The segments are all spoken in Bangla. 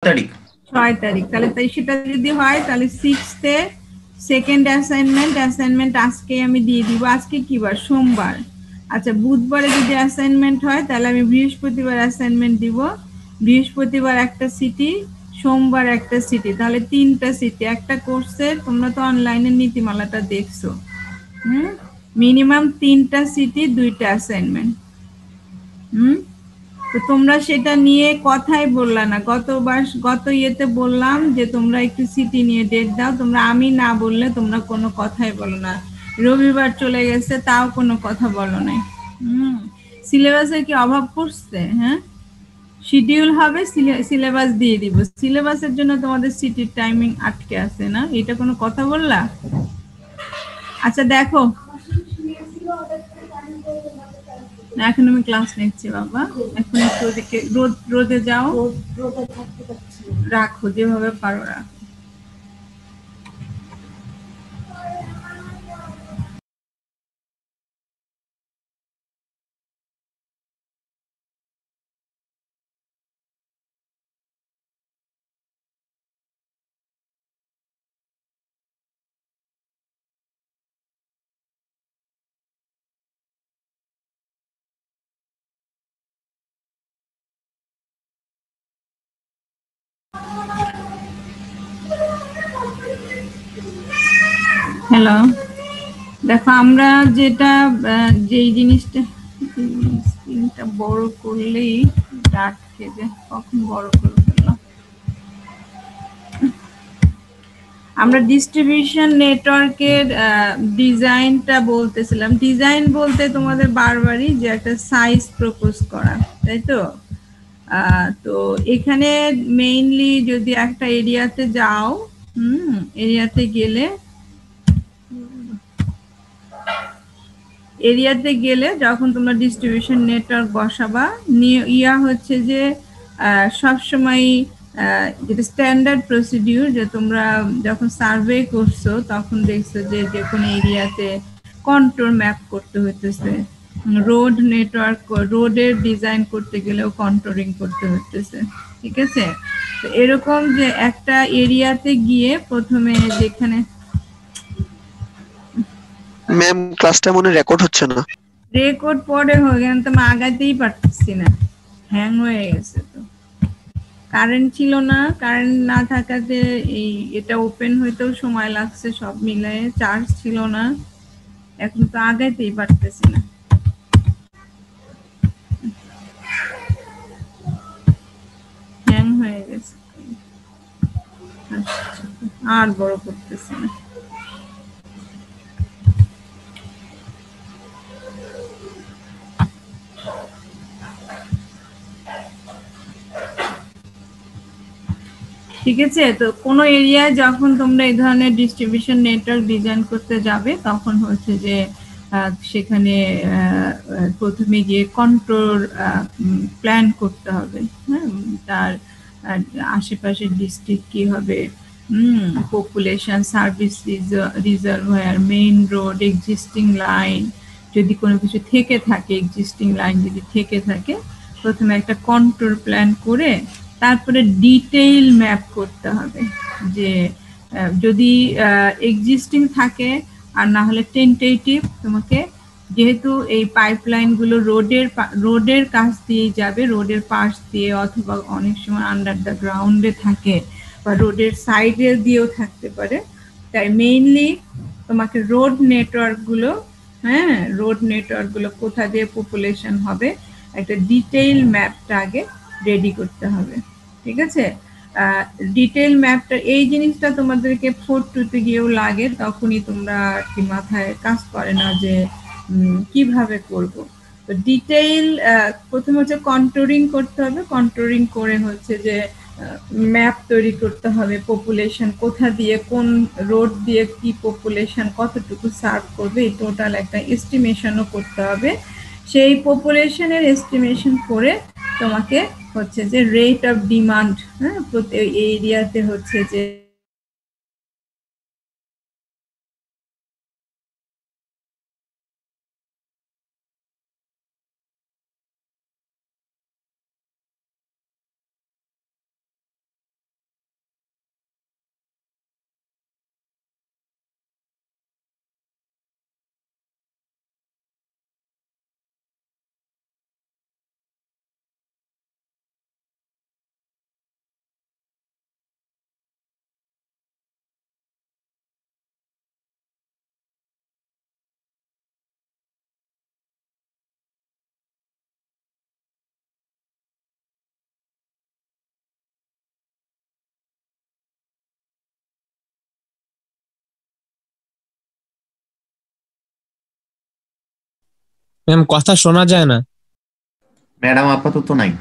তারিখ। 6 তারিখ, তাহলে তাই সেটা যদি হয় তাহলে 6th-এ সেকেন্ড অ্যাসাইনমেন্ট আজকে আমি দিয়ে দিব। আজকে কি বার? সোমবার। আচ্ছা, বুধবারে যদি অ্যাসাইনমেন্ট হয় তাহলে আমি বৃহস্পতিবার অ্যাসাইনমেন্ট দিব। বৃহস্পতিবার একটা সিটি, সোমবার একটা সিটি, তাহলে 3টা সিটি একটা কোর্সের। তোমরা তো অনলাইনে নীতিমালাটা দেখছো। মিনিমাম 3টা সিটি, 2টা অ্যাসাইনমেন্ট। তো তোমরা সেটা নিয়ে কথাই বললা না। গত ইয়েতে বললাম যে তোমরা একটু সিটি নিয়ে ডেট দাও, তোমরা আমি না বললে তোমরা কোনো কথাই বলো না। রবিবার চলে গেছে, তাও কোনো কথা বলো নাই। সিলেবাসের কি অভাব পড়ছে? হ্যাঁ, শিডিউল হবে, সিলেবাস দিয়ে দিব। সিলেবাসের জন্য তোমাদের সিটির টাইমিং আটকে আছে না, এটা কোনো কথা বললা? আচ্ছা দেখো, এখন আমি ক্লাস নিচ্ছি বাবা, এখন একটু ওদিকে রোদে যাও, রাখো যেভাবে পারো রাখো। হ্যালো, দেখো আমরা যেটা যেই জিনিসটা স্ক্রিনটা বড় করলেই ডাকছে যে কখন বড় করে ফেললাম। আমরা ডিস্ট্রিবিউশন নেটওয়ার্কের ডিজাইনটা বলতেছিলাম। ডিজাইন বলতে তোমাদের বারবারই যে একটা সাইজ প্রপোজ করা, তাই তো? তো এখানে মেইনলি যদি একটা এরিয়াতে যাও, এরিয়াতে গেলে যখন তোমরা ডিস্ট্রিবিউশন নেটওয়ার্ক বসাবা, ইয়া হচ্ছে যে সবসময় যেটা স্ট্যান্ডার্ড প্রসিডিউর, যে তোমরা যখন সার্ভে করছো তখন দেখছো যে যে কোনো এরিয়াতে কন্ট্রোল ম্যাপ করতে হইতেছে, রোড নেটওয়ার্ক, রোডের ডিজাইন করতে গেলেও কন্ট্রোলিং করতে হইতেছে, ঠিক আছে? তো এরকম যে একটা এরিয়াতে গিয়ে প্রথমে যেখানে ম্যাম ক্লাসটা মনে রেকর্ড হচ্ছে না। রেকর্ড পরে হয়ে গেল, তো আগাইতেই পারতেছি না, হ্যাং হয়ে গেছে। তো কারেন্ট ছিল না, কারেন্ট না থাকাতে এই এটা ওপেন হইতেও সময় লাগছে, সব মিলায়ে চার্জ ছিল না, এখন তো আগাইতেই পারতেছি না। হ্যাং হয়ে গেছে, আর বড় করতেছি না। ঠিক আছে, তো কোনো এরিয়ায় যখন তোমরা এই ধরনের ডিস্ট্রিবিউশন নেটওয়ার্ক ডিজাইন করতে যাবে তখন হচ্ছে যে সেখানে প্রথমে গিয়ে কন্ট্রোল প্ল্যান করতে হবে। হ্যাঁ, তার আশেপাশে ডিস্ট্রিক্ট কি হবে, population, service reservoir, main road, existing line, যদি কোনো কিছু থেকে থাকে, এক্সিস্টিং লাইন যদি থেকে থাকে, প্রথমে একটা কন্ট্রোল প্ল্যান করে তারপরে ডিটেইল ম্যাপ করতে হবে যে যদি এক্সিস্টিং থাকে, আর না হলে টেন্টেটিভ। তোমাকে যেহেতু এই পাইপলাইন গুলো রোডের কাছ দিয়ে যাবে, রোডের পাশ দিয়ে, অথবা অনেক সময় আন্ডার দ্য গ্রাউন্ডে থাকে, বা রোডের সাইডে দিয়েও থাকতে পারে, তাই মেইনলি তোমাকে রোড নেটওয়ার্ক গুলো কোথা দিয়ে পপুলেশন হবে একটা ডিটেইল ম্যাপটা আগে রেডি করতে হবে, ঠিক আছে? ডিটেইল ম্যাপটা, এই জিনিসটা তোমাদেরকে 4-2 তে গিয়েও লাগে, তখনই তোমরা কি মাথায় কাজ করে না যে কিভাবে করব। তো ডিটেইল প্রথমে হচ্ছে কন্ট্রোলিং করতে হবে, কন্ট্রোলিং করে হচ্ছে যে ম্যাপ তৈরি করতে হবে, পপুলেশন কোথা দিয়ে, কোন রোড দিয়ে কি পপুলেশন কতটুকু সার্ভ করবে, এই টোটাল একটা এস্টিমেশনও করতে হবে। সেই পপুলেশনের এস্টিমেশন করে তোমাকে হচ্ছে যে রেট অফ ডিমান্ড, হ্যাঁ, প্রতি এরিয়াতে হচ্ছে যে ম্যাম কথা শোনা যায় না। ম্যাডাম আপাতত নাই।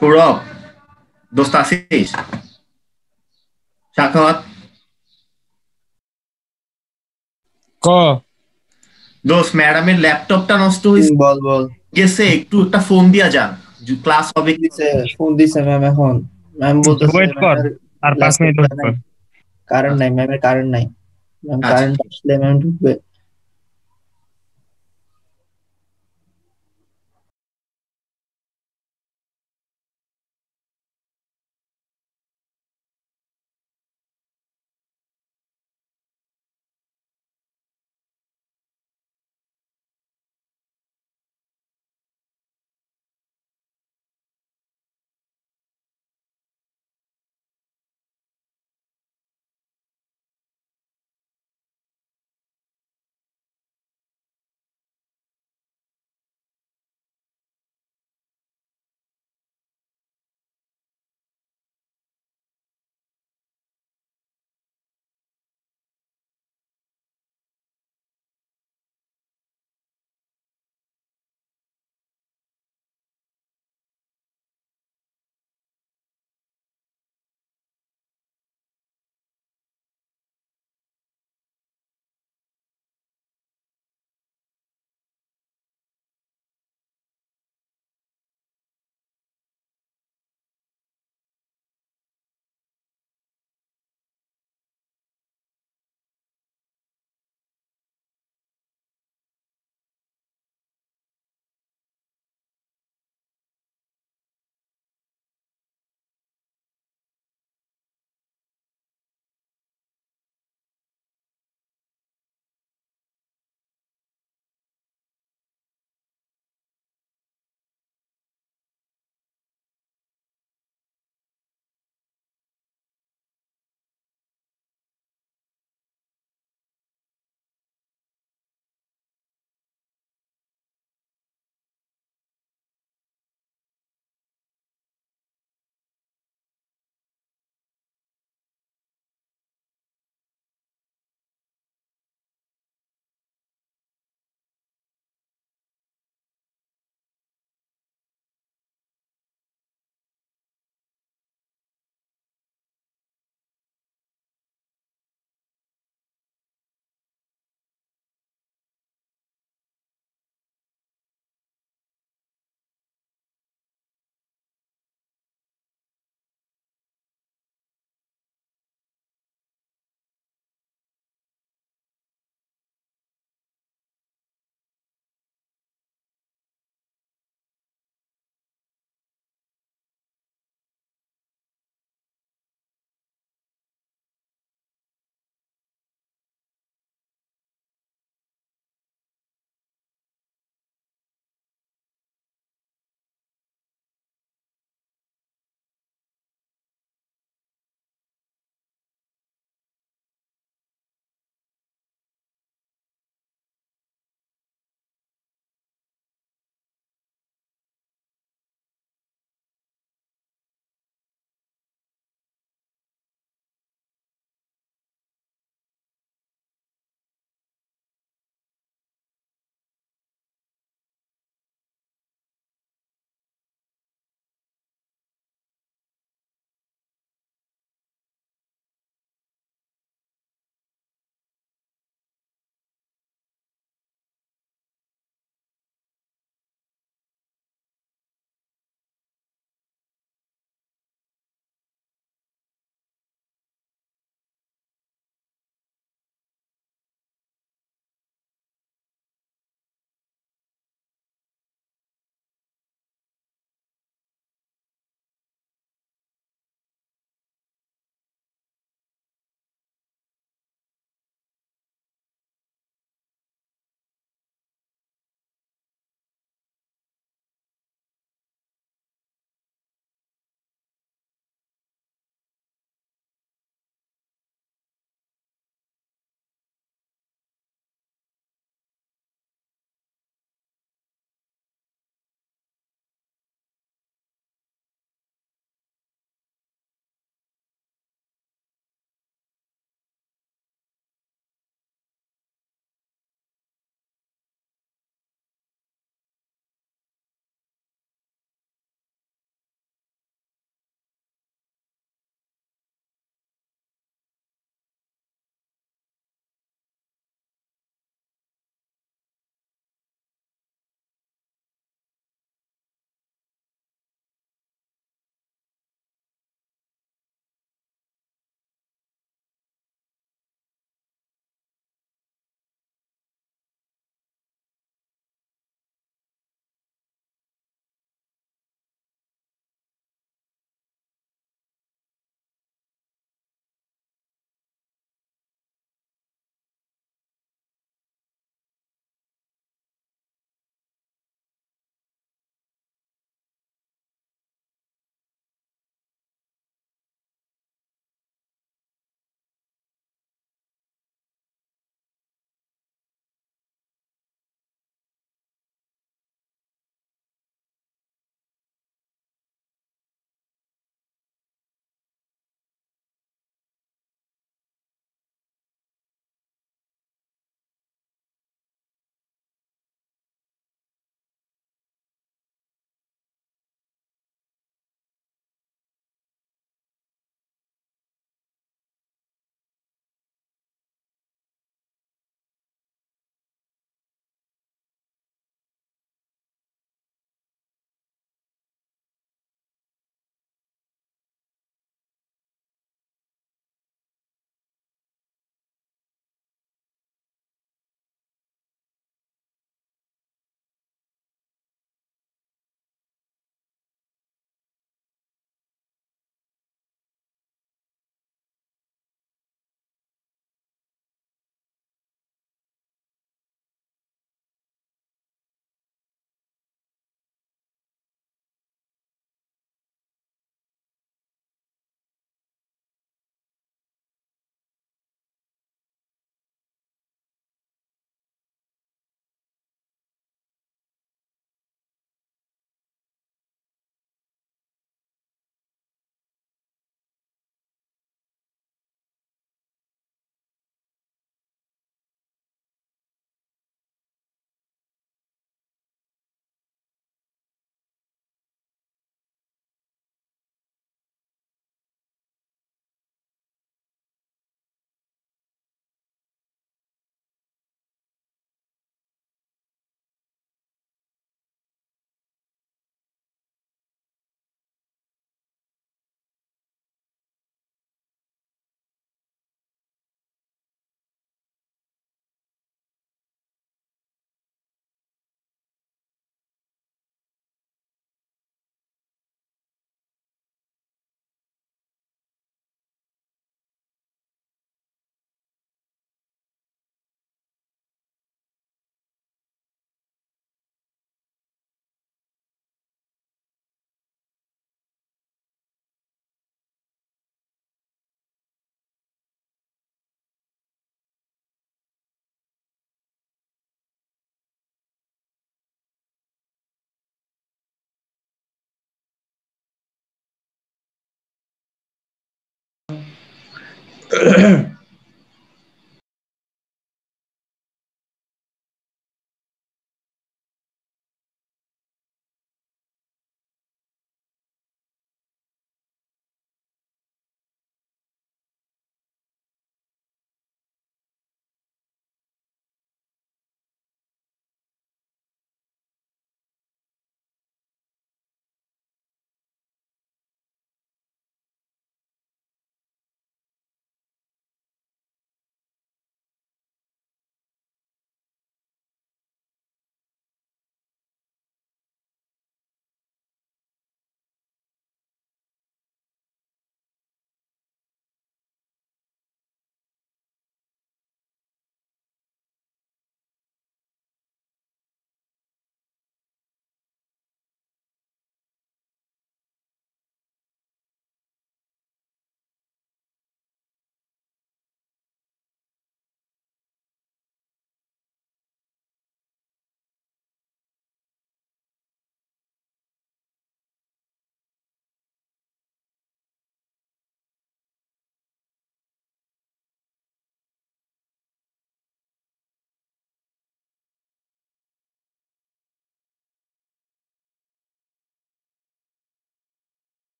সৌরভ, দোস্ত আসিস, সাখাওয়াত, ক দোস্ত ম্যাডামের ল্যাপটপটা নষ্ট হয়েছে বল বল। গেছে, একটু একটা ফোন দিয়া যান, ক্লাস হবে। ফোন দিছে ম্যাম এখন। ম্যাম বলতেছে ওয়েট কর, ম্যামের আর 5 মিনিট ওয়েট নাই, কর। কারেন্ট নাই, ম্যামের কারেন্ট নাই। ম্যাম আচ্ছা। কারেন্ট আসলে ম্যাম ঢুকবে।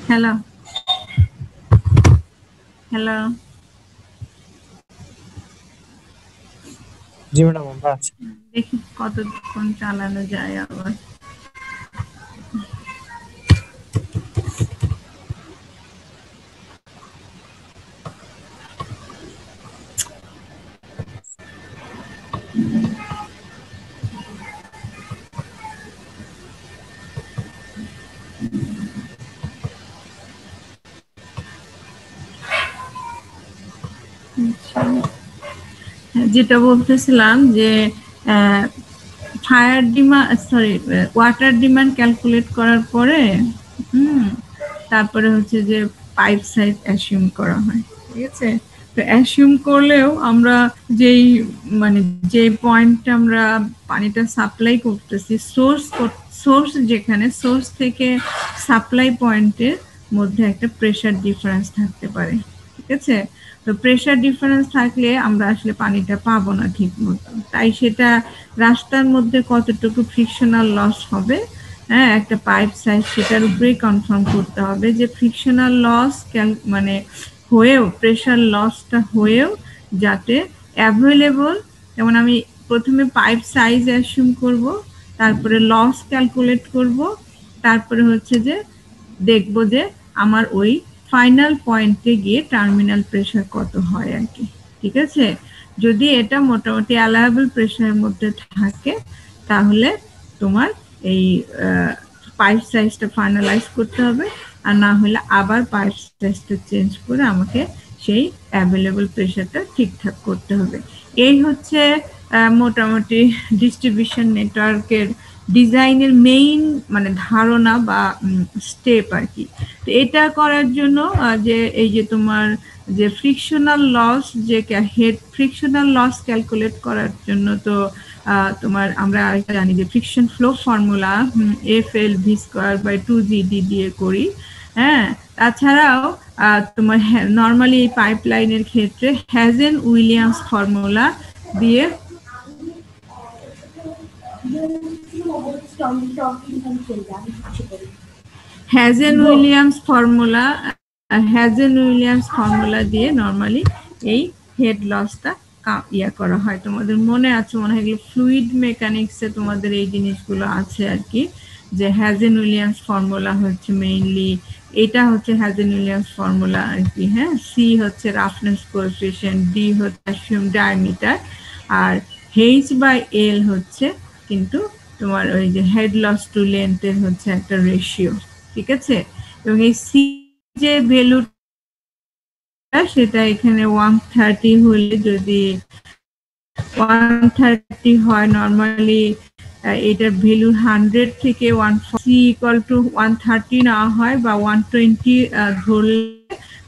হ্যালো হ্যালো জি ম্যাডাম আমরা আছি। দেখি কতক্ষণ চালানো যায় আবার। যেটা বলতেছিলাম যে fire demand water demand calculate করার পরে তারপরে হচ্ছে যে পাইপ সাইজ অ্যাসিউম করা হয়, ঠিক আছে। তো অ্যাসিউম করলেও আমরা যেই মানে যে পয়েন্টে আমরা পানিটা সাপ্লাই করতেছি, সোর্স যেখানে সোর্স থেকে সাপ্লাই পয়েন্টের মধ্যে একটা প্রেসার ডিফারেন্স থাকতে পারে, ঠিক আছে। তো প্রেসার ডিফারেন্স থাকলে আমরা আসলে পানিটা পাবো না ঠিক মতো, তাই সেটা রাস্তার মধ্যে কতটুকু ফ্রিকশনাল লস হবে, হ্যাঁ, একটা পাইপ সাইজ সেটার উপরেই কনফার্ম করতে হবে যে ফ্রিকশনাল লস মানে হয়েও প্রেসার লসটা হয়েও যাতে অ্যাভেলেবল, যেমন আমি প্রথমে পাইপ সাইজ অ্যাসিউম করব, তারপরে লস ক্যালকুলেট করব, তারপরে হচ্ছে যে দেখব যে আমার ওই ফাইনাল পয়েন্টে গিয়ে টার্মিনাল প্রেসার কত হয় আর কি, ঠিক আছে। যদি এটা মোটামুটি অ্যালায়েবল প্রেসারের মধ্যে থাকে তাহলে তোমার এই পাইপ সাইজটা ফাইনালাইজ করতে হবে, আর না হলে আবার পাইপ সাইজটা চেঞ্জ করে আমাকে সেই অ্যাভেলেবল প্রেসারটা ঠিকঠাক করতে হবে। এই হচ্ছে মোটামুটি ডিস্ট্রিবিউশন নেটওয়ার্কের ডিজাইনের মেইন মানে ধারণা বা স্টেপ আর কি। তো এটা করার জন্য যে এই যে তোমার যে ফ্রিকশনাল লস, যে ফ্রিকশনাল লস ক্যালকুলেট করার জন্য তো তোমার আমরা জানি যে ফ্রিকশন ফ্লো ফর্মুলা FL_V²/2GD দিয়ে করি, হ্যাঁ। তাছাড়াও তোমার নর্মালি এই পাইপলাইনের ক্ষেত্রে হ্যাজেন উইলিয়ামস ফর্মুলা দিয়ে হ্যাজেন উইলিয়ামস ফর্মুলা দিয়ে নরমালি এই হেড লসটা করা হয়। তোমাদের মনে আছে মনে হয় এগুলো ফ্লুইড মেকানিক্সে তোমাদের এই জিনিসগুলো আছে আর কি, যে হ্যাজেন উইলিয়ামস ফর্মুলা হচ্ছে মেইনলি এটা হচ্ছে হ্যাজেন উইলিয়ামস ফর্মুলা আর কি, হ্যাঁ। সি হচ্ছে রাফনেস কোএফিশিয়েন্ট, ডি হচ্ছে অ্যাসিউম ডায়ামিটার, আর H/L হচ্ছে কিন্তু তোমার ওই যে হেড লস টু লেন্থের হচ্ছে একটা রেশিও, ঠিক আছে। এবং এই সি যে ভ্যালুটা সেটা এখানে 130 হলে, যদি 130 হয় নরমালি এটার ভ্যালু 100 থেকে 130 না হয় বা 120 ধরলে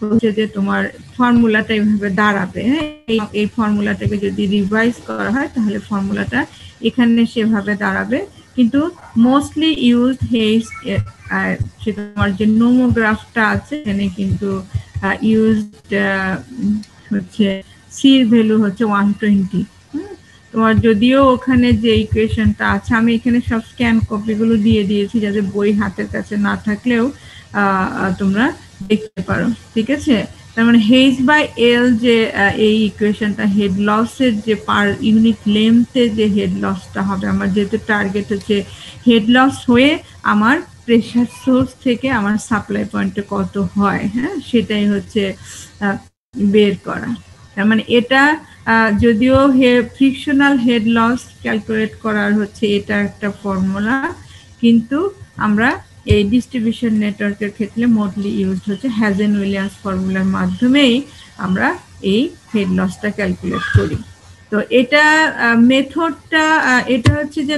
হচ্ছে যে তোমার ফর্মুলাটা এইভাবে দাঁড়াবে, হ্যাঁ। এই ফর্মুলাটাকে যদি রিভাইজ করা হয় তাহলে ফর্মুলাটা এখানে সেভাবে দাঁড়াবে, কিন্তু মোস্টলি ইউজড সেটা তোমার যে নোমোগ্রাফটা আছে এখানে কিন্তু ইউজড হচ্ছে সির ভ্যালু হচ্ছে 120। তোমার যদিও ওখানে যে ইকুয়েশনটা আছে আমি এখানে সব স্ক্যান কপিগুলো দিয়ে দিয়েছি যাতে বই হাতের কাছে না থাকলেও তোমরা দেখতে পারো, ঠিক আছে। তার মানে H/L যে এই ইকুয়েশনটা হেড লসের যে পার ইউনিট লেন্থে যে হেড লসটা হবে, আমার যেহেতু টার্গেট হচ্ছে হেড লস হয়ে আমার প্রেসার সোর্স থেকে আমার সাপ্লাই পয়েন্টে কত হয়, হ্যাঁ, সেটাই হচ্ছে বের করা। তার মানে এটা যদিও ফ্রিকশনাল হেড লস ক্যালকুলেট করার হচ্ছে এটা একটা ফর্মুলা, কিন্তু আমরা এই ডিস্ট্রিবিউশন নেটওয়ার্কের ক্ষেত্রে মোডলি ইউজ হচ্ছে হ্যাজেন উইলিয়ামস ফর্মুলার মাধ্যমেই আমরা এই হেড লসটা ক্যালকুলেট করি। তো এটা মেথডটা এটা হচ্ছে যে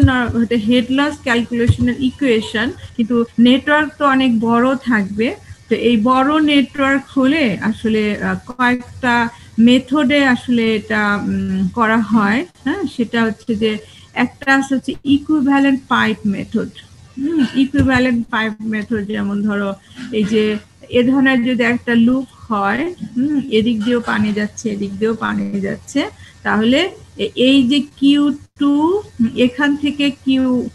হেড লস ক্যালকুলেশনের ইকুয়েশন, কিন্তু নেটওয়ার্ক তো অনেক বড় থাকবে। তো এই বড় নেটওয়ার্ক হলে আসলে কয়েকটা মেথডে আসলে এটা করা হয়, হ্যাঁ। সেটা হচ্ছে যে একটা হচ্ছে equivalent pipe method. Equivalent pipe method, যেমন ধরো এই যে এ ধরনের যদি একটা লুপ হয়, এদিক দিয়েও পানি যাচ্ছে এদিক দিয়েও পানি যাচ্ছে, তাহলে এই যে Q2 এখান থেকে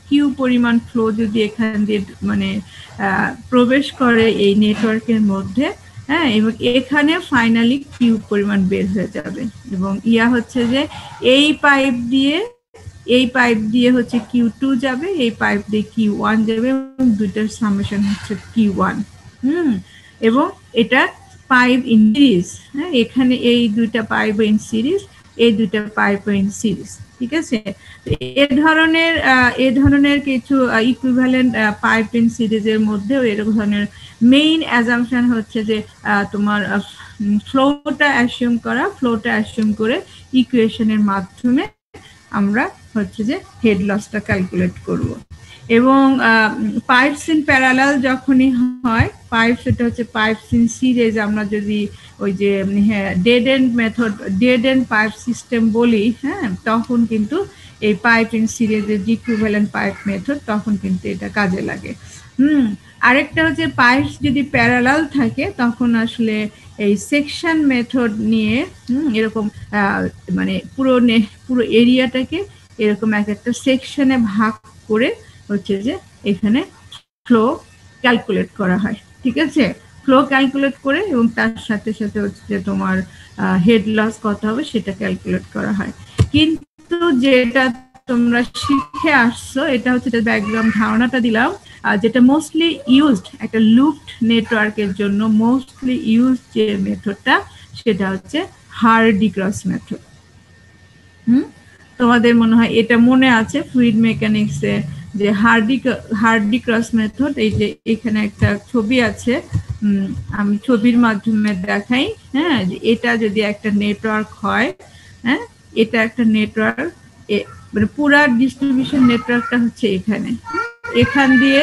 কিউ পরিমাণ ফ্লো যদি এখান দিয়ে মানে প্রবেশ করে এই নেটওয়ার্কের মধ্যে, হ্যাঁ, এবং এখানে ফাইনালি কিউ পরিমাণ বের হয়ে যাবে, এবং হচ্ছে যে এই পাইপ দিয়ে হচ্ছে Q2 যাবে, এই পাইপ দিয়ে Q1 যাবে, এবং দুইটার সামেশন হচ্ছে Q1। এবং এটা পাইপ ইন সিরিজ, হ্যাঁ, এখানে এই দুইটা পাইপ ইন সিরিজ, এই দুইটা পাইপ ইন সিরিজ, ঠিক আছে। এ ধরনের কিছু ইকুইভ্যালেন্ট পাইপ ইন সিরিজের মধ্যেও এরকম ধরনের মেইন অ্যাজাম্পশন হচ্ছে যে তোমার ফ্লোটা অ্যাসিউম করে ইকুয়েশনের মাধ্যমে আমরা হচ্ছে যে হেড লসটা ক্যালকুলেট করব। এবং পাইপস ইন প্যারালাল যখনই হয়, সেটা হচ্ছে পাইপস ইন সিরিজ, আমরা যদি ওই যে ডেড এন্ড পাইপ সিস্টেম বলি, হ্যাঁ, তখন কিন্তু এই পাইপ ইন সিরিজের ইকুইভ্যালেন্ট পাইপ মেথড তখন কিন্তু এটা কাজে লাগে। আরেকটা হচ্ছে পাইপস যদি প্যারালাল থাকে তখন আসলে এই সেকশন মেথড নিয়ে এরকম মানে পুরো এরিয়াটাকে এরকম একটা সেকশনে ভাগ করে হচ্ছে যে এখানে ফ্লো ক্যালকুলেট করা হয়, ঠিক আছে। ফ্লো ক্যালকুলেট করে এবং তার সাথে সাথে হচ্ছে যে তোমার হেড লস কত হবে সেটা ক্যালকুলেট করা হয়। কিন্তু যেটা তোমরা শিখে আসছো এটা হচ্ছে ব্যাকগ্রাউন্ড ধারণাটা দিলাম, যেটা মোস্টলি ইউজড একটা লুপড নেটওয়ার্কের জন্য মোস্টলি ইউজড যে মেথডটা সেটা হচ্ছে হার্ডি-ক্রস মেথড। তোমাদের মনে হয় এটা মনে আছে ফ্লুইড মেকানিক্সে যে হার্ডি-ক্রস মেথড। এই যে এখানে একটা ছবি আছে, আমি ছবির মাধ্যমে দেখাই, হ্যাঁ, এটা যদি একটা নেটওয়ার্ক হয়, হ্যাঁ, এটা একটা নেটওয়ার্ক, মানে পুরা ডিস্ট্রিবিউশন নেটওয়ার্কটা হচ্ছে এখান দিয়ে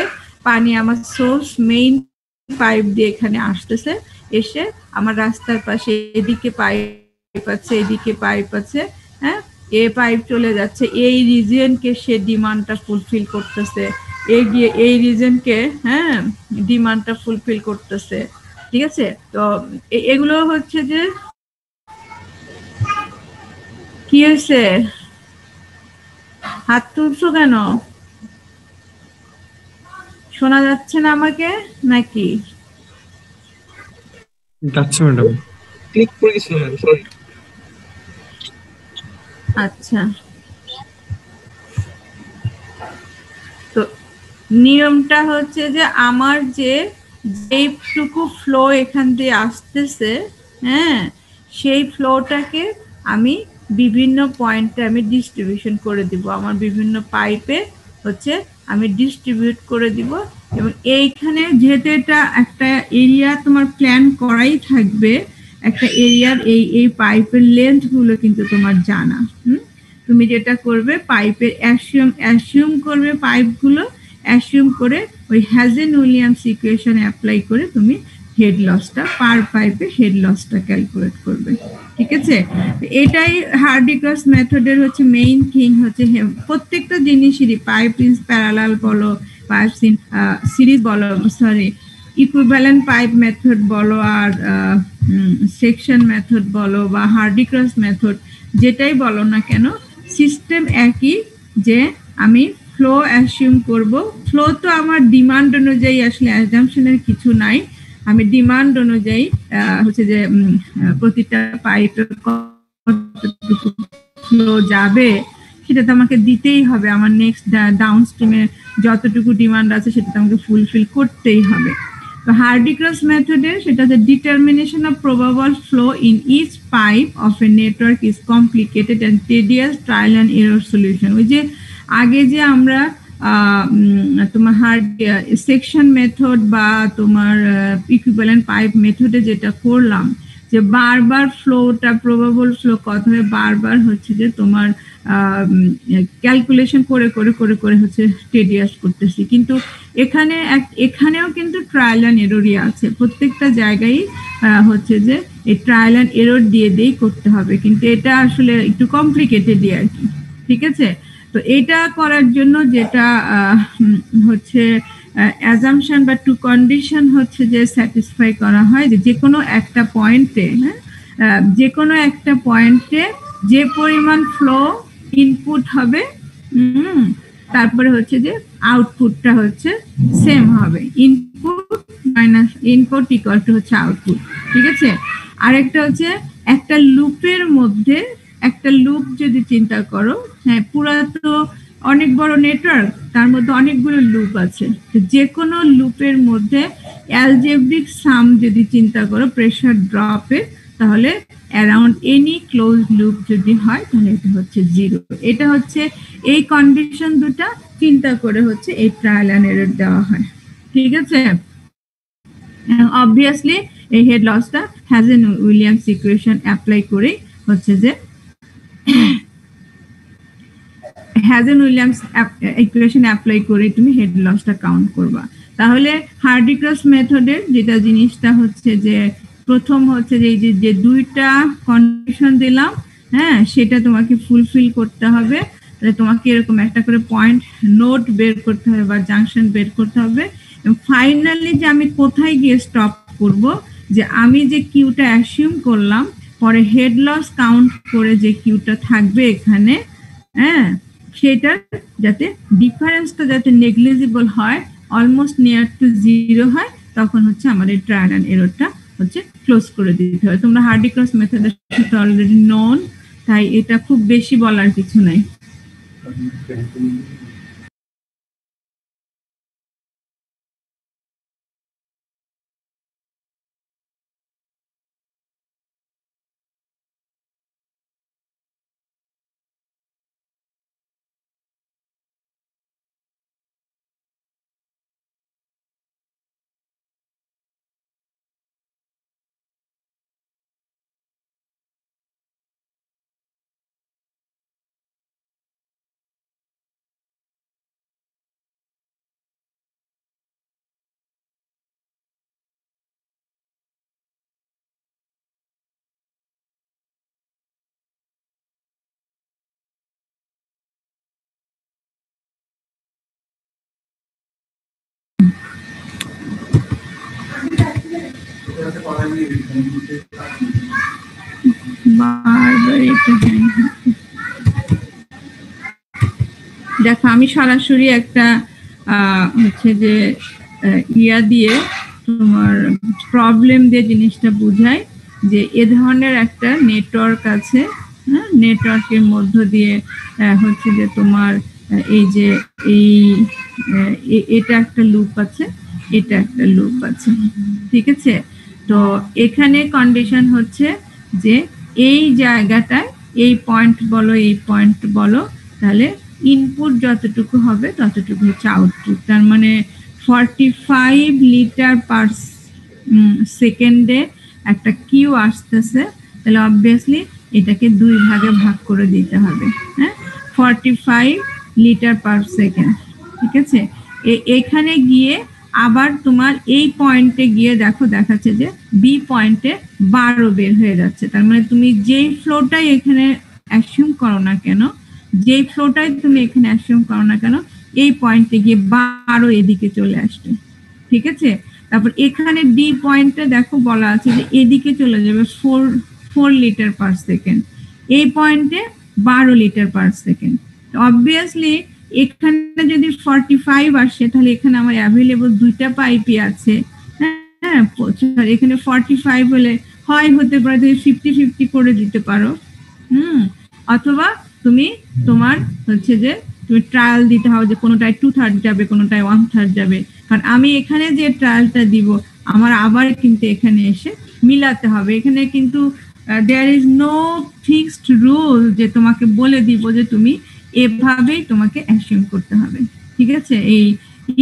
পানি আমার সোর্স মেইন পাইপ দিয়ে এখানে আসতেছে, এসে আমার রাস্তার পাশে এদিকে পাইপ আছে, এদিকে পাইপ আছে, হ্যাঁ, এ পাইপ চলে যাচ্ছে এই রিজিয়নকে, সে ডিমান্ডটা ফুলফিল করতেছে, এই রিজনকে, হ্যাঁ, ডিমান্ডটা ফুলফিল করতেছে, ঠিক আছে। তো এগুলো হচ্ছে যে কি হয়েছে, হাত তুলছো কেন? শোনা যাচ্ছে না আমাকে নাকি? যাচ্ছে ম্যাডাম, ক্লিক করে গেছি ম্যাম, সরি। আচ্ছা, তো নিয়মটা হচ্ছে যে আমার যেইটুকু ফ্লো এখান দিয়ে আসতেছে, হ্যাঁ, সেই ফ্লোটাকে আমি বিভিন্ন পয়েন্টে আমি ডিস্ট্রিবিউশন করে দিব, আমার বিভিন্ন পাইপে হচ্ছে আমি ডিস্ট্রিবিউট করে দিব। এবং এইখানে যেহেতু এটা একটা এরিয়া তোমার প্ল্যান করাই থাকবে, একটা এরিয়ার এই পাইপের লেন্থ গুলো কিন্তু তোমার জানা, তুমি যেটা করবে পাইপের অ্যাসিউম করবে, পাইপগুলো অ্যাসিউম করে ওই হ্যাজেন-উইলিয়ামস ইকুয়েশন অ্যাপ্লাই করে তুমি হেড লসটা পার পাইপে হেড লসটা ক্যালকুলেট করবে, ঠিক আছে। এটাই হার্ডি-ক্রস মেথডের হচ্ছে মেইন থিং, হচ্ছে প্রত্যেকটা জিনিসেরই পাইপ ইন প্যারালাল বলো, পাইপ ইন সিরিজ বলো, সরি ইকুইভ্যালেন্ট পাইপ মেথড বলো, আর সেকশন মেথড বলো বা হার্ডি-ক্রস মেথড যেটাই বলো না কেন, সিস্টেম একই, যে আমি ফ্লো অ্যাসিউম করব। ফ্লো তো আমার ডিমান্ড অনুযায়ী, আসলে অ্যাজাম্পশনের কিছু নাই, আমি ডিমান্ড অনুযায়ী হচ্ছে যে প্রতিটা পাইপের কতটুকু ফ্লো যাবে সেটা তো আমাকে দিতেই হবে, আমার নেক্সট ডাউন স্ট্রিমে যতটুকু ডিমান্ড আছে সেটা তো আমাকে ফুলফিল করতেই হবে। তো হার্ডি-ক্রস মেথডে সেটা হচ্ছে determination of probable flow in each pipe of a network is complicated and tedious trial and error solution. ওই যে আগে যে আমরা তোমার সেকশন মেথড বা তোমার ইকুইভ্যালেন্ট পাইপ মেথডে যেটা করলাম, যে বারবার ফ্লোটা প্রবাবল ফ্লো কত হয় বারবার হচ্ছে যে তোমার ক্যালকুলেশন করে করে করে করে হচ্ছে টেডিয়াস করতেছি, কিন্তু এখানেও কিন্তু ট্রায়াল অ্যান্ড এররই আছে, প্রত্যেকটা জায়গায় হচ্ছে যে এই ট্রায়াল অ্যান্ড এরর দিয়ে করতে হবে, কিন্তু এটা আসলে একটু কমপ্লিকেটেডই আর কি, ঠিক আছে। তো এটা করার জন্য যেটা হচ্ছে অ্যাজাম্পশন বা টু কন্ডিশন হচ্ছে যে স্যাটিসফাই করা হয় যে কোনো একটা পয়েন্টে, যে কোনো একটা পয়েন্টে যে পরিমাণ ফ্লো ইনপুট হবে, তারপরে হচ্ছে যে আউটপুটটা হচ্ছে সেম হবে, input minus input equal to হচ্ছে আউটপুট। ঠিক আছে, আরেকটা হচ্ছে একটা লুপের মধ্যে, একটা লুপ যদি চিন্তা করো, হ্যাঁ পুরা তো অনেক বড় নেটওয়ার্ক, তার মধ্যে অনেকগুলো লুপ আছে, যে কোনো লুপের মধ্যে অ্যালজেব্রিক সাম যদি চিন্তা করো প্রেসার ড্রপে, তাহলে অ্যারাউন্ড এনি ক্লোজ লুপ যদি হয় তাহলে এটা হচ্ছে 0। এটা হচ্ছে এই কন্ডিশন দুটা চিন্তা করে হচ্ছে এই ট্রায়াল এন্ড এরর দেওয়া হয়। ঠিক আছে, অবভিয়াসলি এই হেড লসটা হ্যাজেন উইলিয়ামস ইকুয়েশন অ্যাপ্লাই করে হচ্ছে যে হ্যাজেন উইলিয়ামস ইকুয়েশন অ্যাপ্লাই করে তুমি হেড লসটা কাউন্ট করবা। তাহলে হার্ডি-ক্রস মেথডের যেটা জিনিসটা হচ্ছে যে প্রথম হচ্ছে যে এই যে দুইটা কন্ডিশন দিলাম, হ্যাঁ সেটা তোমাকে ফুলফিল করতে হবে। তোমাকে এরকম একটা করে পয়েন্ট নোট বের করতে হবে বা জাংশন বের করতে হবে, এবং ফাইনালি যে আমি কোথায় গিয়ে স্টপ করব, যে আমি যে কিউটা অ্যাসিউম করলাম পরে হেড লস কাউন্ট করে যে কিউটা থাকবে এখানে, হ্যাঁ সেটার যাতে ডিফারেন্সটা যাতে নেগলিজিবল হয়, অলমোস্ট নিয়ার টু 0 হয়, তখন হচ্ছে আমাদের ট্রায়াল এন্ড এররটা হচ্ছে ক্লোজ করে দিতে হবে। তোমরা হার্ডি-ক্রস মেথডের সাথে অলরেডি নোন, তাই এটা খুব বেশি বলার কিছু নাই। দেখো আমি সরাসরি একটা হচ্ছে যে ইয়া দিয়ে তোমার প্রবলেম দিয়ে জিনিসটা বুঝাই, যে এ ধরনের একটা নেটওয়ার্ক আছে, হ্যাঁ নেটওয়ার্কের মধ্য দিয়ে হচ্ছে যে তোমার এই যে এটা একটা লুপ আছে, এটা একটা লুপ আছে। ঠিক আছে, তো এখানে কন্ডিশন হচ্ছে যে এই জায়গাটায় এই পয়েন্ট বলো, এই পয়েন্ট বলো, তাহলে ইনপুট যতটুকু হবে ততটুকু হচ্ছে আউটপুট। তার মানে 45 লিটার পার সেকেন্ডে একটা কিউ আসতেছে, তাহলে অবভিয়াসলি এটাকে 2 ভাগে ভাগ করে দিতে হবে, হ্যাঁ 45 লিটার পার সেকেন্ড। ঠিক আছে, এখানে গিয়ে আবার তোমার এই পয়েন্টে গিয়ে দেখো দেখাচ্ছে যে বি পয়েন্টে 12 বের হয়ে যাচ্ছে। তার মানে তুমি যেই ফ্লোটাই এখানে অ্যাসিউম করো না কেন, যেই ফ্লোটাই তুমি এখানে অ্যাসিউম করো না কেন, এই পয়েন্টে গিয়ে 12 এদিকে চলে আসবে। ঠিক আছে, তারপর এখানে ডি পয়েন্টে দেখো বলা আছে যে এদিকে চলে যাবে 4 লিটার পার সেকেন্ড, এই পয়েন্টে 12 লিটার পার সেকেন্ড। অবভিয়াসলি এখানে যদি 45 আসে তাহলে এখানে আমার অ্যাভেলেবল দুইটা পাইপই আছে, হ্যাঁ এখানে 45 হলে হয় হতে পারে তুমি 50-50 করে দিতে পারো, অথবা তুমি তোমার হচ্ছে যে তুমি ট্রায়াল দিতে হবে যে কোনোটায় 2/3 যাবে, কোনোটায় 1/3 যাবে। কারণ আমি এখানে যে ট্রায়ালটা দিব আমার আবার কিন্তু এখানে এসে মিলাতে হবে। এখানে কিন্তু there is no fixed rule যে তোমাকে বলে দিব যে তুমি এভাবেই তোমাকে অ্যাসিউম করতে হবে। ঠিক আছে, এই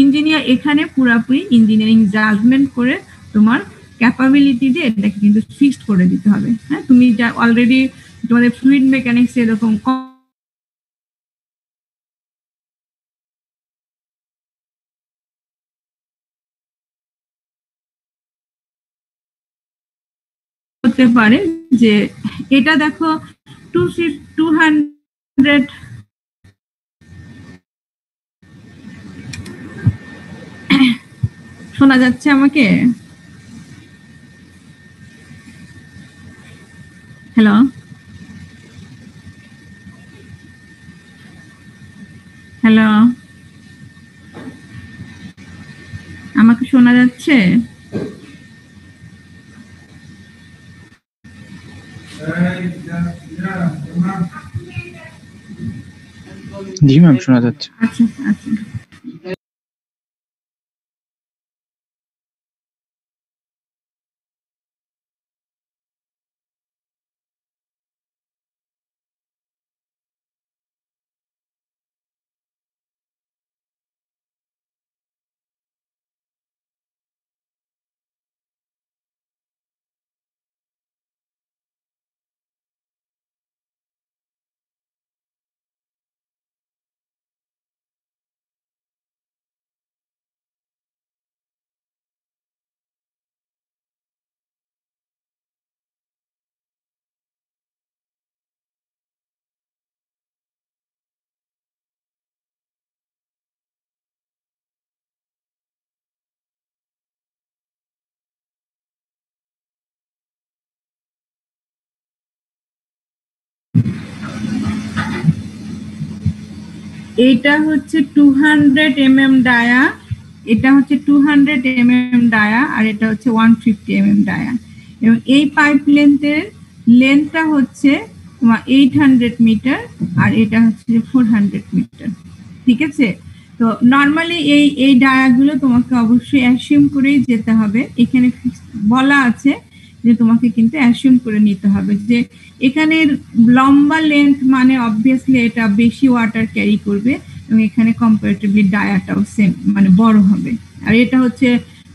ইঞ্জিনিয়ার এখানে পুরাপুরি ইঞ্জিনিয়ারিং জাজমেন্ট করে তোমার ক্যাপাবিলিটি দিয়ে এটাকে কিন্তু ফিক্সড করে দিতে হবে। হ্যাঁ, তুমি যা অলরেডি তোমাদের ফ্লুইড মেকানিক্স এরকম হতে পারে যে এটা দেখো 200 200 শোনা যাচ্ছে আমাকে? হ্যালো, হ্যালো, আমাকে শোনা যাচ্ছে? জি ম্যাম, শোনা যাচ্ছে। আচ্ছা আচ্ছা। এইটা হচ্ছে 200 mm ডায়া, এটা হচ্ছে 200 mm ডায়া, আর এটা হচ্ছে 150 mm ডায়া। এবং এই পাইপ লেন্থটা হচ্ছে তোমার 800 মিটার, আর এটা হচ্ছে 400 মিটার। ঠিক আছে? তো নরমালি এই ডায়াগুলো তোমাকে অবশ্যই অ্যাসিউম করেই যেতে হবে। এখানে বলা আছে যে তোমাকে কিন্তু অ্যাসিউম করে নিতে হবে যে এখানে লম্বা লেন্থ মানে অবভিয়াসলি এটা বেশি ওয়াটার ক্যারি করবে, এবং এখানে কম্পারেটিভলি ডায়াটাও সেম মানে বড় হবে। আর এটা হচ্ছে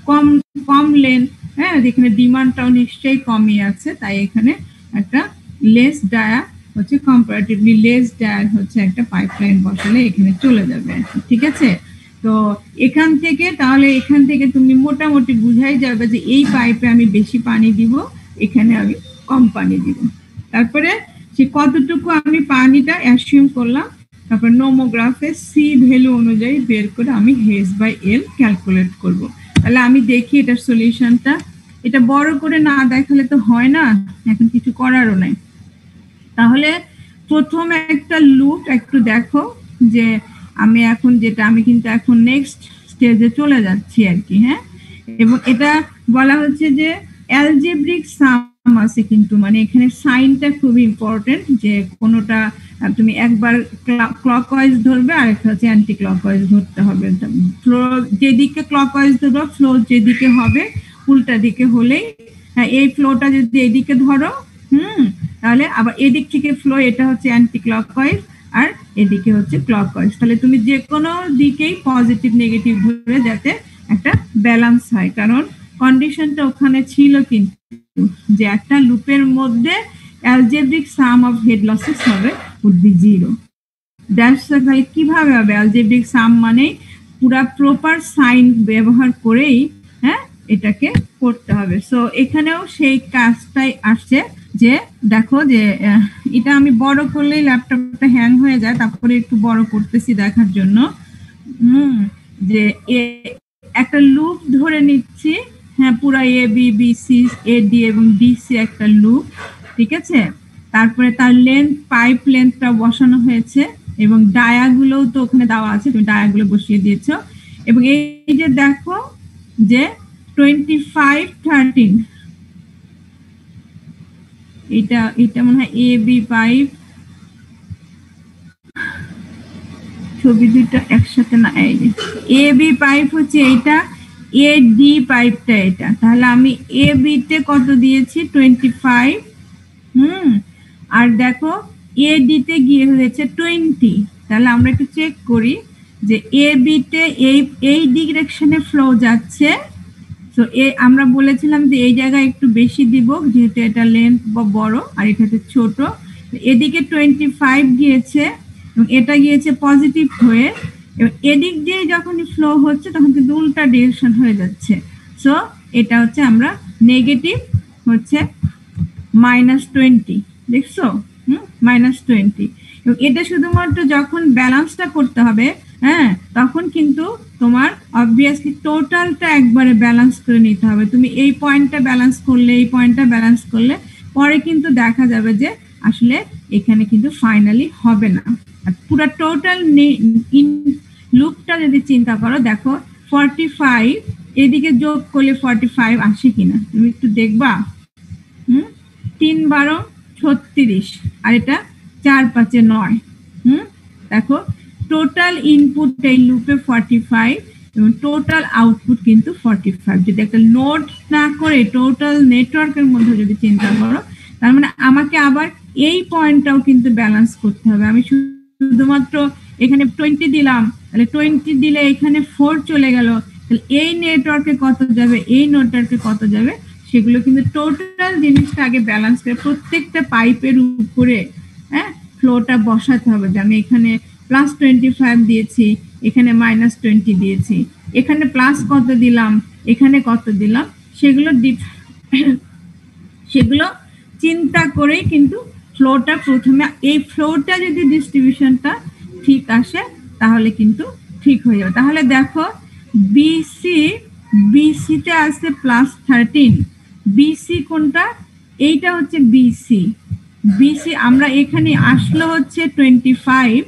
কম কম লেন্থ, হ্যাঁ, যেখানে ডিমান্ডটাও নিশ্চয়ই কমই আছে, তাই এখানে একটা লেস ডায়া হচ্ছে কম্পারেটিভলি লেস ডায়ার হচ্ছে একটা পাইপলাইন বসালে এখানে চলে যাবে। ঠিক আছে? তো এখান থেকে তুমি মোটামুটি বুঝাই যাবে যে এই পাইপে আমি বেশি পানি দিব, এখানে আমি কম পানি দিব। তারপরে সে কতটুকু আমি পানিটা অ্যাসিউম করলাম, তারপর নোমোগ্রাফে সি ভ্যালু অনুযায়ী বের করে আমি H বাই L ক্যালকুলেট করব। তাহলে আমি দেখি এটার সলিউশনটা। এটা বড় করে না দেখালে তো হয় না, এখন কিছু করারও নাই। তাহলে প্রথম একটা লুক একটু দেখো যে আমি কিন্তু এখন নেক্সট স্টেজে চলে যাচ্ছি আর কি। হ্যাঁ, এবং এটা বলা হচ্ছে যে অ্যালজেব্রিক সাম আছে, কিন্তু মানে এখানে সাইনটা খুব ইম্পর্টেন্ট, যে কোনোটা তুমি একবার ক্লকওয়াইজ ধরবে, আর একটা হচ্ছে অ্যান্টি ক্লকওয়াইজ ধরতে হবে। ফ্লো যেদিকে ক্লকওয়াইজ ধরবে, ফ্লো যেদিকে হবে উল্টা দিকে হলেই, হ্যাঁ, এই ফ্লোটা যদি এদিকে ধরো, তাহলে আবার এদিক থেকে ফ্লো, এটা হচ্ছে অ্যান্টি ক্লকওয়াইজ, আর এদিকে হচ্ছে ক্লকওয়াইজ। তাহলে তুমি যে কোনো দিকেই পজিটিভ নেগেটিভ ধরে যাতে একটা ব্যালেন্স হয়, কারণ কন্ডিশনটা ওখানে ছিল কিন্তু যে একটা লুপের মধ্যে algebraic some of head losses হবে উড বি 0। দ্যাটস ভাই কিভাবে হবে? অ্যালজেব্রিক সাম মানে পুরা প্রপার সাইন ব্যবহার করেই, হ্যাঁ, এটাকে করতে হবে। সো এখানেও সেই কাজটাই আসছে যে দেখো যে এটা আমি বড় করলেই ল্যাপটপটা হ্যাং হয়ে যায়, তারপরে একটু বড় করতেছি দেখার জন্য। যে একটা লুপ ধরে নিচ্ছি, হ্যাঁ, পুরো A B B C A D এবং ডিসি একটা লুপ। ঠিক আছে? তারপরে তার লেন্থ, পাইপ লেন্থটা বসানো হয়েছে, এবং ডায়াগুলোও তো ওখানে দেওয়া আছে, তুমি ডায়াগুলো বসিয়ে দিয়েছো। এবং এই যে দেখো যে 25-13, এটা মনে হয় এ বি পাইপ, ছবি দুটো একসাথে না, এই যে এ বি পাইপ হচ্ছে এইটা, এ ডি পাইপটা এটা। তাহলে আমি এ বি তে কত দিয়েছি? 25। আর দেখো এ ডি তে গিয়ে হয়েছে 20। তাহলে আমরা একটু চেক করি যে এ বি তে এই ডিরেকশনে ফ্লো যাচ্ছে। তো আমরা বলেছিলাম যে এই জায়গায় একটু বেশি দিব, যেহেতু এটা লেন্থ বড় আর এটাতে ছোট। এদিকে 25 গিয়েছে এবং এটা গিয়েছে পজিটিভ হয়ে, এবং এদিক দিয়ে যখন ফ্লো হচ্ছে তখন কিন্তু উল্টা ডিরেকশন হয়ে যাচ্ছে। সো এটা হচ্ছে আমরা নেগেটিভ হচ্ছে -20, দেখছো? -20। এবং এটা শুধুমাত্র যখন ব্যালেন্সটা করতে হবে, হ্যাঁ, তখন কিন্তু তোমার অবভিয়াসলি টোটালটা একবারে ব্যালেন্স করে নিতে হবে। তুমি এই পয়েন্টটা ব্যালেন্স করলে, এই পয়েন্টটা ব্যালেন্স করলে পরে কিন্তু দেখা যাবে যে আসলে এখানে কিন্তু ফাইনালি হবে না। আর পুরো টোটাল লুপটা যদি চিন্তা করো, দেখো 45 এদিকে যোগ করলে 45 আসে কিনা তুমি একটু দেখবা। 3 12 36 আর এটা 4 5 9। দেখো টোটাল ইনপুট এই লুপে 45 এবং টোটাল আউটপুট কিন্তু 45। যদি একটা নোড না করে টোটাল নেটওয়ার্কের মধ্যে যদি চিন্তা করো, তার মানে আমাকে আবার এই পয়েন্টটাও কিন্তু ব্যালেন্স করতে হবে। আমি শুধুমাত্র এখানে 20 দিলাম, তাহলে 20 দিলে এখানে 4 চলে গেল, তাহলে এই নেটওয়ার্কে কত যাবে, এই নেটওয়ার্কে কত যাবে, সেগুলো কিন্তু টোটাল জিনিসটা আগে ব্যালেন্স করে প্রত্যেকটা পাইপের উপরে ফ্লোটা বসাতে হবে। যে আমি এখানে +25 দিয়েছি, এখানে -20 দিয়েছি, এখানে প্লাস কত দিলাম, এখানে কত দিলাম, সেগুলো চিন্তা করেই কিন্তু ফ্লোটা প্রথমে, এই ফ্লোটা যদি ডিস্ট্রিবিউশনটা ঠিক আসে তাহলে কিন্তু ঠিক হয়ে যাবে। তাহলে দেখো বিসিতে আছে +13, বিসি কোনটা, এইটা হচ্ছে বিসি। আমরা এখানে আসলো হচ্ছে 25,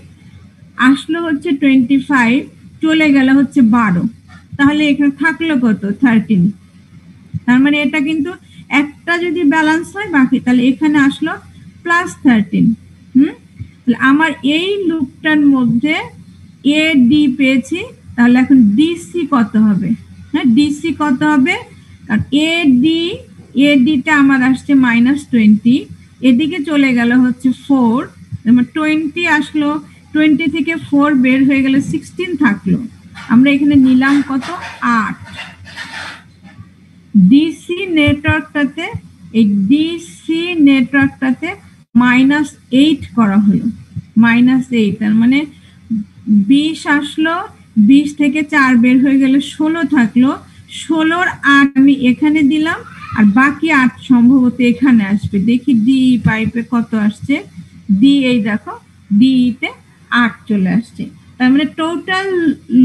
চলে গেল হচ্ছে 12, তাহলে এখানে থাকলো কত 13। তার মানে এটা কিন্তু একটা যদি ব্যালেন্স হয় বাকি, তাহলে এখানে আসলো +13। তাহলে আমার এই লুপটার মধ্যে এ ডি পেয়েছি, তাহলে এখন ডিসি কত হবে? ডিসি কত হবে? কারণ এডিটা আমার আসছে -20, এদিকে চলে গেল হচ্ছে 4, 20 আসলো, 20 থেকে 4 বের হয়ে গেলে 16 থাকলো, আমরা এখানে নিলাম কত 8। ডিসি নেটওয়ার্কটাতে -8 করা হলো, -8, তার মানে 20 আসলো, 20 থেকে 4 বের হয়ে গেলে 16 থাকলো, 16-র 8 আমি এখানে দিলাম, আর বাকি 8 সম্ভবত এখানে আসবে। দেখি ডি পাইপে কত আসছে, ডি এই দেখো ডি তে 8 চলে আসছে। তার মানে টোটাল